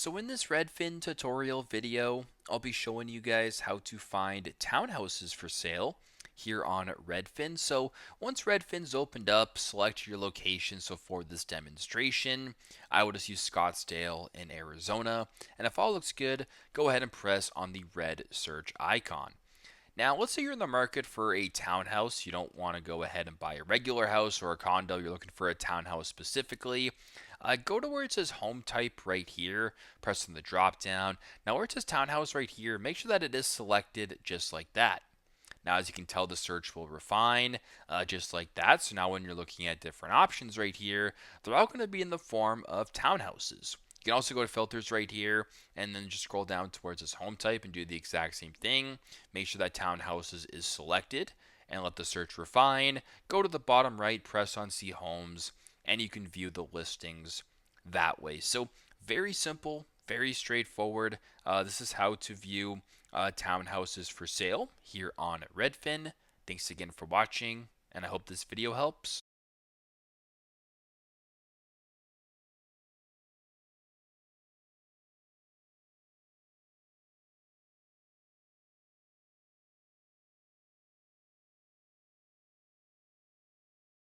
So in this Redfin tutorial video, I'll be showing you guys how to find townhouses for sale here on Redfin. So once Redfin's opened up, select your location. So for this demonstration, I will just use Scottsdale in Arizona. And if all looks good, go ahead and press on the red search icon. Now, let's say you're in the market for a townhouse. You don't want to go ahead and buy a regular house or a condo. You're looking for a townhouse specifically. Go to where it says home type right here. Press on the drop down. Now, where it says townhouse right here, make sure that it is selected just like that. Now, as you can tell, the search will refine just like that. So now when you're looking at different options right here, they're all going to be in the form of townhouses. You can also go to filters right here and then just scroll down towards this home type and do the exact same thing. Make sure that townhouses is selected and let the search refine. Go to the bottom right, press on see homes, and you can view the listings that way. So very simple, very straightforward. This is how to view townhouses for sale here on Redfin. Thanks again for watching, and I hope this video helps.